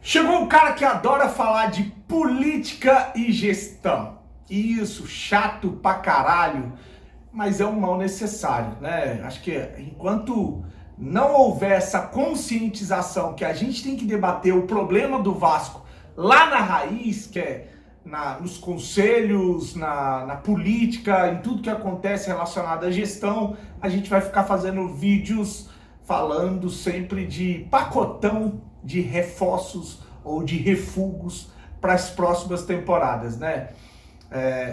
Chegou um cara que adora falar de política e gestão. Isso, chato pra caralho, mas é um mal necessário, né? Acho que enquanto não houver essa conscientização que a gente tem que debater o problema do Vasco lá na raiz, que é nos conselhos, na política, em tudo que acontece relacionado à gestão, a gente vai ficar fazendo vídeos falando sempre de pacotão de reforços ou de refugos para as próximas temporadas, né?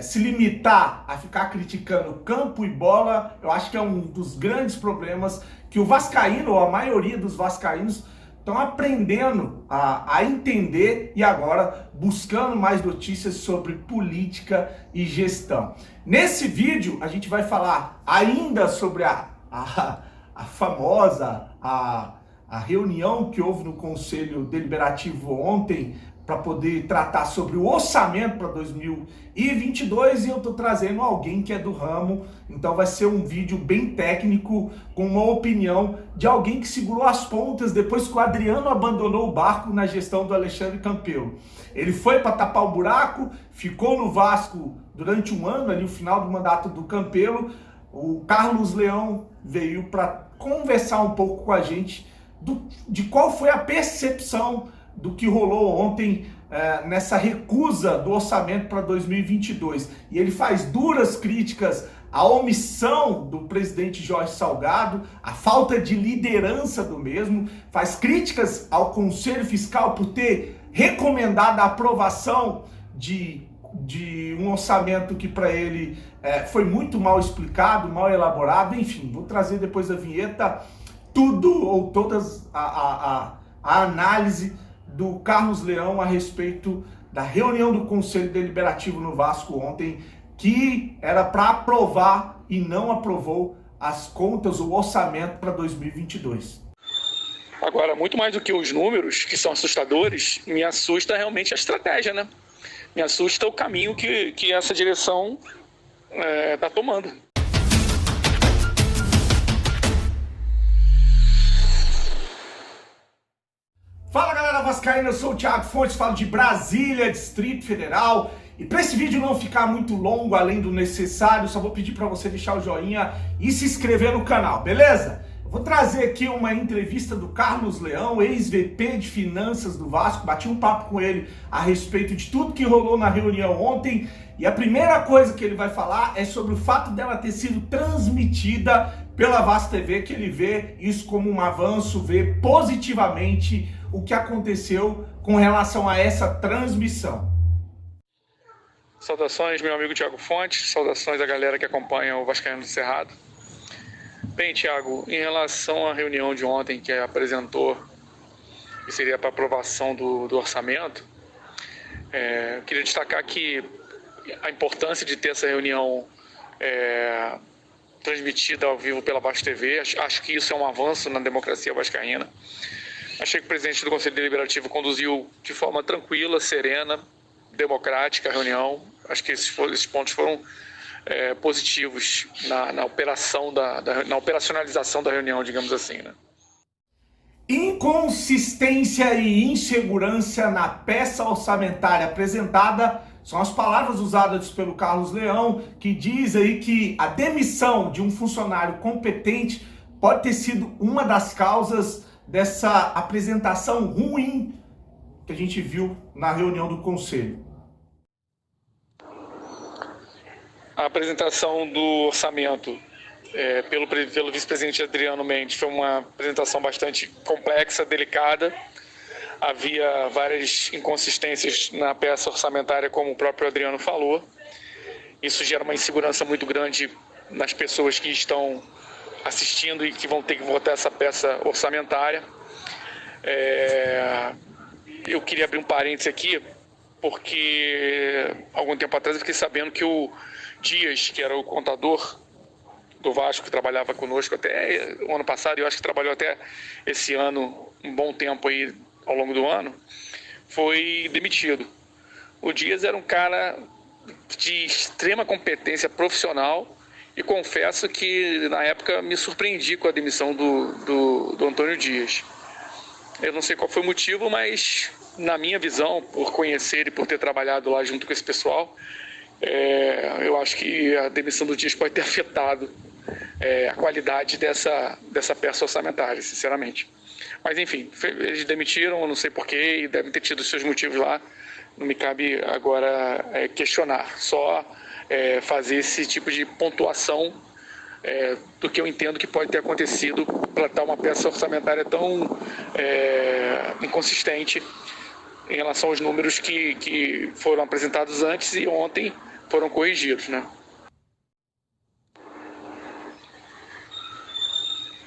Se limitar a ficar criticando campo e bola, eu acho que é um dos grandes problemas que o vascaíno, ou a maioria dos vascaínos, estão aprendendo a entender e agora buscando mais notícias sobre política e gestão. Nesse vídeo a gente vai falar ainda sobre a famosa reunião que houve no Conselho Deliberativo ontem para poder tratar sobre o orçamento para 2022 e eu estou trazendo alguém que é do ramo, então vai ser um vídeo bem técnico com uma opinião de alguém que segurou as pontas depois que o Adriano abandonou o barco na gestão do Alexandre Campelo. Ele foi para tapar o buraco, ficou no Vasco durante um ano, ali o final do mandato do Campelo. O Carlos Leão veio para conversar um pouco com a gente de qual foi a percepção do que rolou ontem nessa recusa do orçamento para 2022. E ele faz duras críticas à omissão do presidente Jorge Salgado, à falta de liderança do mesmo, faz críticas ao Conselho Fiscal por ter recomendado a aprovação de um orçamento que para ele foi muito mal explicado, mal elaborado. Enfim, vou trazer depois da vinheta tudo ou todas a análise do Carlos Leão a respeito da reunião do Conselho Deliberativo no Vasco ontem, que era para aprovar e não aprovou as contas, o orçamento para 2022. Agora, muito mais do que os números, que são assustadores, me assusta realmente a estratégia, né? Me assusta o caminho que essa direção está tomando. Fala galera vascaína, eu sou o Thiago Fontes, falo de Brasília, Distrito Federal. E para esse vídeo não ficar muito longo, além do necessário, só vou pedir para você deixar o joinha e se inscrever no canal, beleza? Eu vou trazer aqui uma entrevista do Carlos Leão, ex-VP de Finanças do Vasco. Bati um papo com ele a respeito de tudo que rolou na reunião ontem. E a primeira coisa que ele vai falar é sobre o fato dela ter sido transmitida pela Vasco TV, que ele vê isso como um avanço, vê positivamente o que aconteceu com relação a essa transmissão. Saudações, meu amigo Thiago Fontes, saudações à galera que acompanha o Vascaíno do Cerrado. Bem, Thiago, em relação à reunião de ontem que apresentou, que seria para aprovação do orçamento, queria destacar que a importância de ter essa reunião transmitida ao vivo pela Vasco TV, acho que isso é um avanço na democracia vascaína. Achei que o presidente do Conselho Deliberativo conduziu de forma tranquila, serena, democrática a reunião. Acho que esses pontos foram positivos na operacionalização da reunião, digamos assim, né? Inconsistência e insegurança na peça orçamentária apresentada são as palavras usadas pelo Carlos Leão, que diz aí que a demissão de um funcionário competente pode ter sido uma das causas dessa apresentação ruim que a gente viu na reunião do Conselho. A apresentação do orçamento pelo vice-presidente Adriano Mendes foi uma apresentação bastante complexa, delicada. Havia várias inconsistências na peça orçamentária, como o próprio Adriano falou. Isso gera uma insegurança muito grande nas pessoas que estão assistindo e que vão ter que votar essa peça orçamentária. Eu queria abrir um parêntese aqui, porque algum tempo atrás eu fiquei sabendo que o Dias, que era o contador do Vasco, que trabalhava conosco até o ano passado, e eu acho que trabalhou até esse ano, um bom tempo aí ao longo do ano, foi demitido. O Dias era um cara de extrema competência profissional e confesso que na época me surpreendi com a demissão do Antônio Dias. Eu não sei qual foi o motivo, mas na minha visão, por conhecer e por ter trabalhado lá junto com esse pessoal, eu acho que a demissão do Dias pode ter afetado a qualidade dessa peça orçamentária, sinceramente. Mas enfim, eles demitiram, não sei porquê, e devem ter tido seus motivos lá. Não me cabe agora questionar, só fazer esse tipo de pontuação do que eu entendo que pode ter acontecido para estar uma peça orçamentária tão inconsistente em relação aos números que foram apresentados antes e ontem foram corrigidos, né?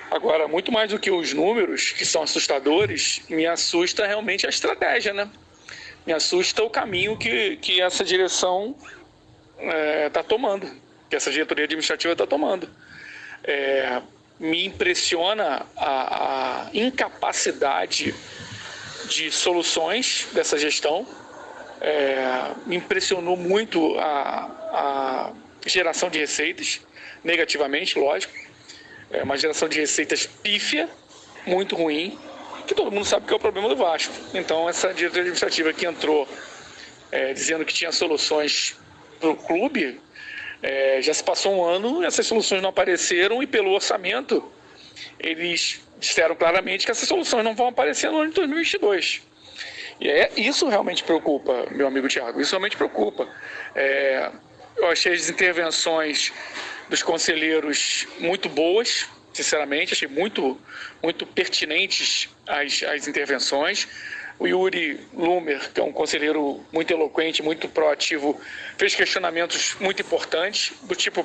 Agora, muito mais do que os números, que são assustadores, me assusta realmente a estratégia, né? Me assusta o caminho que essa direção está tomando, que essa diretoria administrativa está tomando. Me impressiona a incapacidade de soluções dessa gestão. Me impressionou muito a geração de receitas, negativamente, lógico. Uma geração de receitas pífia, muito ruim, que todo mundo sabe que é o problema do Vasco. Então, essa diretoria administrativa que entrou dizendo que tinha soluções para o clube, já se passou um ano, essas soluções não apareceram e pelo orçamento eles disseram claramente que essas soluções não vão aparecer no ano de 2022. E isso realmente preocupa, meu amigo Thiago, isso realmente preocupa. Eu achei as intervenções dos conselheiros muito boas, sinceramente, achei muito pertinentes as intervenções. O Yuri Lumer, que é um conselheiro muito eloquente, muito proativo, fez questionamentos muito importantes, do tipo,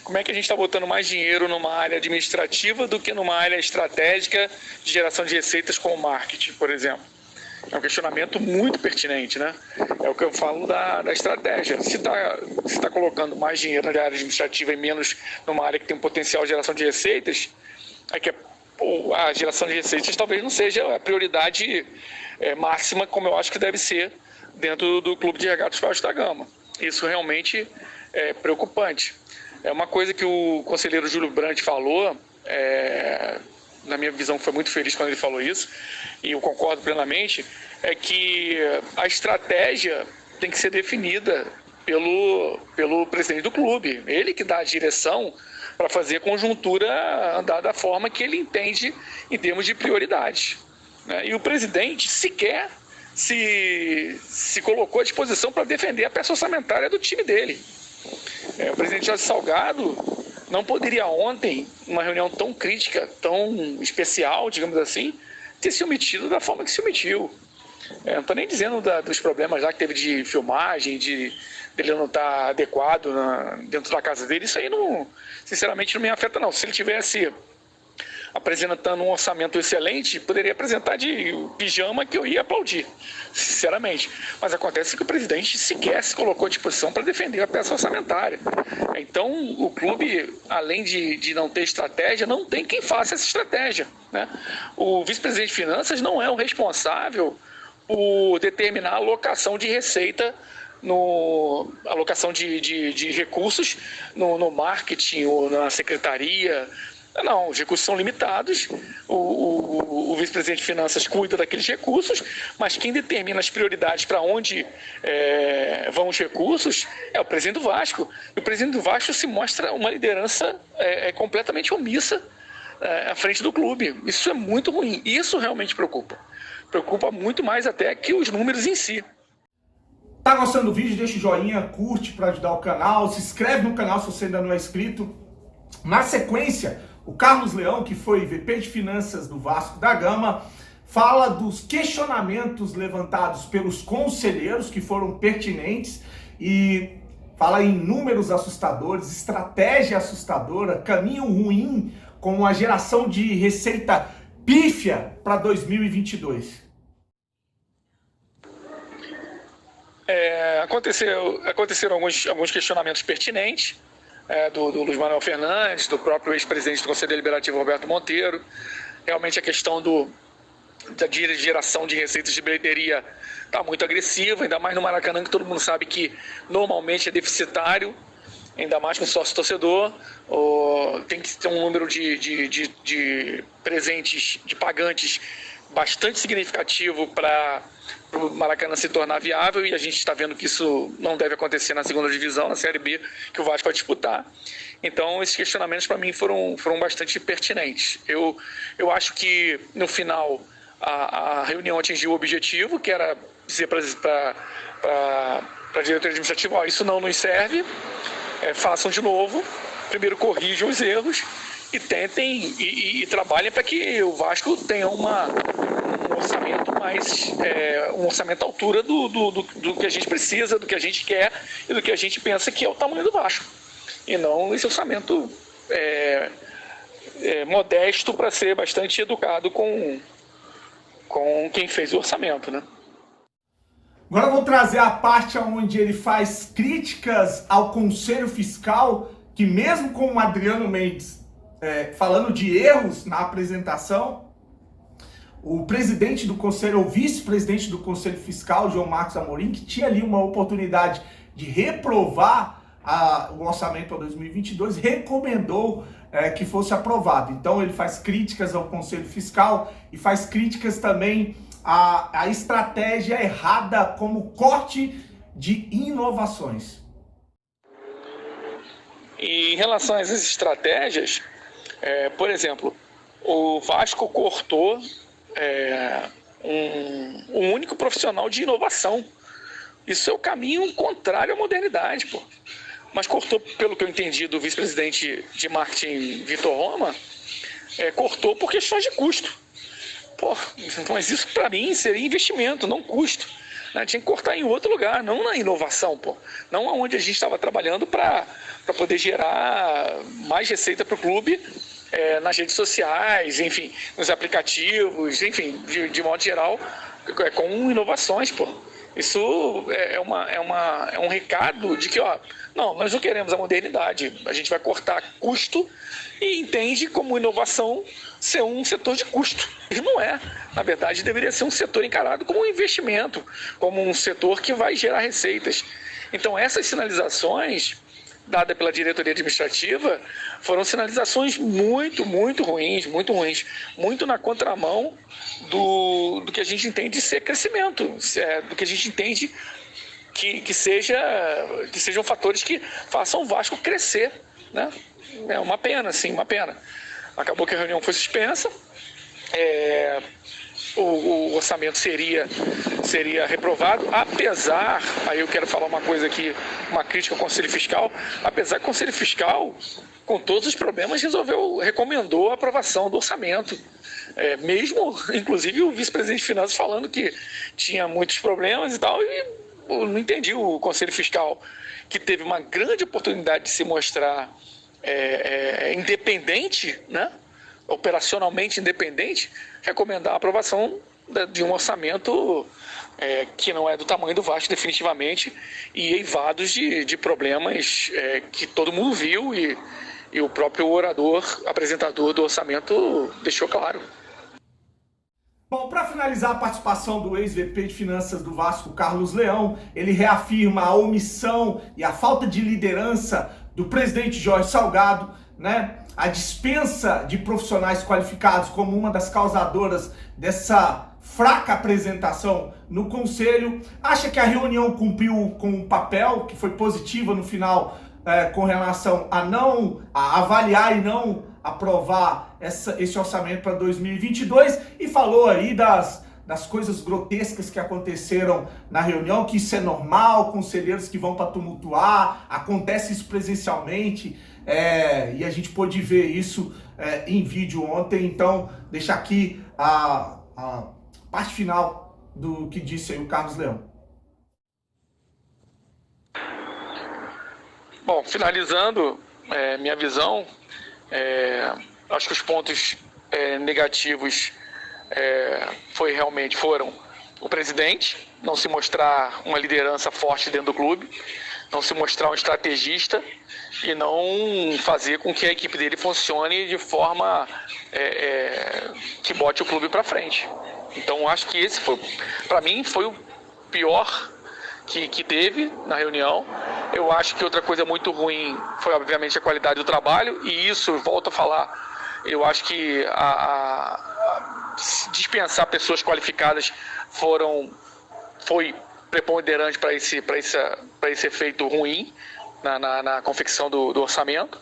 como é que a gente está botando mais dinheiro numa área administrativa do que numa área estratégica de geração de receitas como marketing, por exemplo? É um questionamento muito pertinente, né? É o que eu falo da estratégia. Se está colocando mais dinheiro na área administrativa e menos numa área que tem um potencial de geração de receitas, a geração de receitas talvez não seja a prioridade máxima, como eu acho que deve ser dentro do Clube de Regatas Vasco da Gama. Isso realmente é preocupante. É uma coisa que o conselheiro Júlio Brandt falou, na minha visão foi muito feliz quando ele falou isso, e eu concordo plenamente, é que a estratégia tem que ser definida pelo presidente do clube. Ele que dá a direção para fazer a conjuntura andar da forma que ele entende em termos de prioridades, né? E o presidente sequer se colocou à disposição para defender a peça orçamentária do time dele. O presidente Jorge Salgado não poderia ontem, numa reunião tão crítica, tão especial, digamos assim, ter se omitido da forma que se omitiu. Não estou nem dizendo dos problemas lá que teve de filmagem, dele não estar adequado dentro da casa dele. Isso aí, sinceramente, não me afeta, não. Se ele tivesse apresentando um orçamento excelente, poderia apresentar de pijama que eu ia aplaudir, sinceramente. Mas acontece que o presidente sequer se colocou à disposição para defender a peça orçamentária. Então, o clube, além de não ter estratégia, não tem quem faça essa estratégia, né? O vice-presidente de finanças não é o responsável por determinar a alocação de receita, alocação de recursos no marketing ou na secretaria. Não, os recursos são limitados, o vice-presidente de finanças cuida daqueles recursos, mas quem determina as prioridades para onde vão os recursos é o presidente do Vasco. E o presidente do Vasco se mostra uma liderança completamente omissa à frente do clube. Isso é muito ruim, isso realmente preocupa. Preocupa muito mais até que os números em si. Tá gostando do vídeo? Deixa o joinha, curte para ajudar o canal, se inscreve no canal se você ainda não é inscrito. Na sequência, o Carlos Leão, que foi VP de Finanças do Vasco da Gama, fala dos questionamentos levantados pelos conselheiros que foram pertinentes e fala em números assustadores, estratégia assustadora, caminho ruim com a geração de receita pífia para 2022. Aconteceram alguns questionamentos pertinentes, do Luiz Manuel Fernandes, do próprio ex-presidente do Conselho Deliberativo, Roberto Monteiro. Realmente a questão da geração de receitas de bilheteria está muito agressiva, ainda mais no Maracanã, que todo mundo sabe que normalmente é deficitário, ainda mais com sócio-torcedor. Tem que ter um número de presentes, de pagantes bastante significativo para o Maracanã se tornar viável, e a gente está vendo que isso não deve acontecer na segunda divisão, na Série B, que o Vasco vai disputar. Então, esses questionamentos para mim foram bastante pertinentes. Eu acho que, no final, a reunião atingiu o objetivo, que era dizer para a diretoria administrativa: ó, isso não nos serve, façam de novo, primeiro corrijam os erros e tentem e trabalhem para que o Vasco tenha um orçamento um orçamento à altura do que a gente precisa, do que a gente quer e do que a gente pensa que é o tamanho do Vasco, e não esse orçamento modesto, para ser bastante educado com quem fez o orçamento, né? Agora eu vou trazer a parte onde ele faz críticas ao Conselho Fiscal, que mesmo com o Adriano Mendes falando de erros na apresentação, o presidente do Conselho, ou vice-presidente do Conselho Fiscal, João Marcos Amorim, que tinha ali uma oportunidade de reprovar o orçamento para 2022, recomendou que fosse aprovado. Então ele faz críticas ao Conselho Fiscal e faz críticas também à estratégia errada como corte de inovações. E em relação a essas estratégias, por exemplo, o Vasco cortou um único profissional de inovação. Isso é o caminho contrário à modernidade, pô. Mas cortou, pelo que eu entendi do vice-presidente de marketing, Vitor Roma, cortou por questões de custo. Pô, mas isso para mim seria investimento, não custo. Tinha que cortar em outro lugar, não na inovação, pô. Não onde a gente estava trabalhando para poder gerar mais receita para o clube, nas redes sociais, enfim, nos aplicativos, enfim, de modo geral, com inovações, pô. Isso é um recado de que, ó, não, nós não queremos a modernidade, a gente vai cortar custo e entende como inovação ser um setor de custo. E não é. Na verdade, deveria ser um setor encarado como um investimento, como um setor que vai gerar receitas. Então, essas sinalizações dadas pela diretoria administrativa foram sinalizações muito ruins, muito na contramão do que a gente entende ser crescimento, do que a gente entende que sejam fatores que façam o Vasco crescer, né? É uma pena, sim, uma pena. Acabou que a reunião foi suspensa, o orçamento seria reprovado, apesar, aí eu quero falar uma coisa aqui, uma crítica ao Conselho Fiscal, apesar que o Conselho Fiscal, com todos os problemas, recomendou a aprovação do orçamento. Mesmo, inclusive, o vice-presidente de Finanças falando que tinha muitos problemas e tal, e eu não entendi o Conselho Fiscal, que teve uma grande oportunidade de se mostrar independente, né? Operacionalmente independente, recomendar a aprovação de um orçamento que não é do tamanho do Vasco definitivamente, e eivados de problemas que todo mundo viu e o próprio apresentador do orçamento deixou claro. Bom, para finalizar a participação do ex-VP de Finanças do Vasco, Carlos Leão, ele reafirma a omissão e a falta de liderança do presidente Jorge Salgado, né? A dispensa de profissionais qualificados como uma das causadoras dessa fraca apresentação no Conselho. Acha que a reunião cumpriu com um papel que foi positiva no final com relação a avaliar e não aprovar esse orçamento para 2022, e falou aí das coisas grotescas que aconteceram na reunião, que isso é normal, conselheiros que vão para tumultuar, acontece isso presencialmente, e a gente pôde ver isso em vídeo ontem. Então, deixa aqui a parte final do que disse aí o Carlos Leão. Bom, finalizando minha visão, acho que os pontos negativos foram o presidente não se mostrar uma liderança forte dentro do clube, não se mostrar um estrategista e não fazer com que a equipe dele funcione de forma que bote o clube para frente. Então acho que esse para mim foi o pior que teve na reunião. Eu acho que outra coisa muito ruim foi obviamente a qualidade do trabalho, e isso, volto a falar, eu acho que dispensar pessoas qualificadas foi preponderante para esse efeito ruim na confecção do orçamento.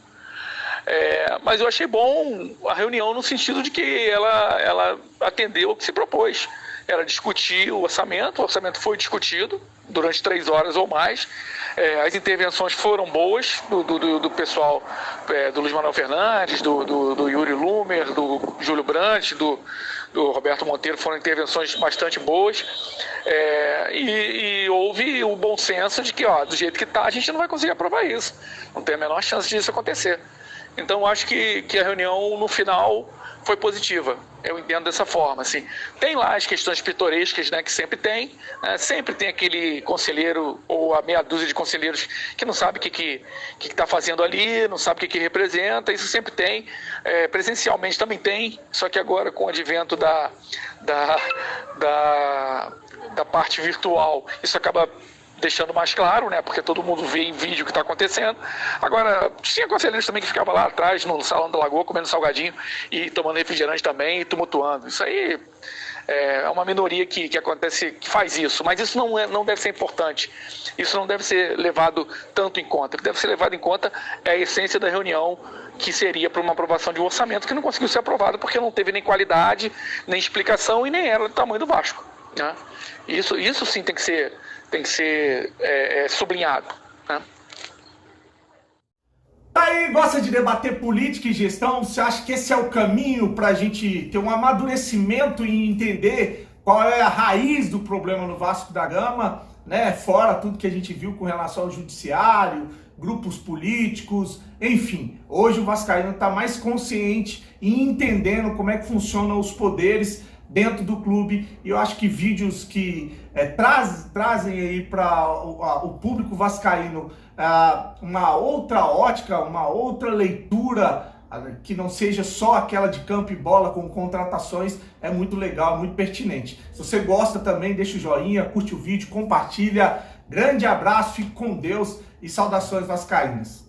Mas eu achei bom a reunião no sentido de que ela atendeu o que se propôs. Era discutir o orçamento foi discutido durante 3 horas ou mais. As intervenções foram boas do pessoal, do Luiz Manuel Fernandes, do Yuri Lumer, do Júlio Brandt, do Roberto Monteiro. Foram intervenções bastante boas, e houve o bom senso de que, do jeito que está, a gente não vai conseguir aprovar isso, não tem a menor chance disso acontecer. Então eu acho que a reunião no final foi positiva, eu entendo dessa forma, assim. Tem lá as questões pitorescas, né, que sempre tem, sempre tem aquele conselheiro ou a meia dúzia de conselheiros que não sabe o que está fazendo ali, não sabe o que representa, isso sempre tem, presencialmente também tem, só que agora com o advento da parte virtual, isso acaba deixando mais claro, né? Porque todo mundo vê em vídeo o que está acontecendo. Agora, tinha conselheiros também que ficavam lá atrás, no Salão da Lagoa, comendo salgadinho e tomando refrigerante também e tumultuando. Isso aí é uma minoria que acontece, que faz isso. Mas isso não deve ser importante. Isso não deve ser levado tanto em conta. O que deve ser levado em conta é a essência da reunião, que seria para uma aprovação de um orçamento que não conseguiu ser aprovado porque não teve nem qualidade, nem explicação e nem era do tamanho do Vasco, né? Isso sim tem que ser sublinhado, né? Aí, gosta de debater política e gestão? Você acha que esse é o caminho para a gente ter um amadurecimento e entender qual é a raiz do problema no Vasco da Gama, né? Fora tudo que a gente viu com relação ao judiciário, grupos políticos, enfim. Hoje o vascaíno está mais consciente e entendendo como é que funcionam os poderes dentro do clube, e eu acho que vídeos que trazem aí para o público vascaíno uma outra ótica, uma outra leitura, que não seja só aquela de campo e bola com contratações, é muito legal, muito pertinente. Se você gosta também, deixa o joinha, curte o vídeo, compartilha. Grande abraço, fique com Deus e saudações vascaínas.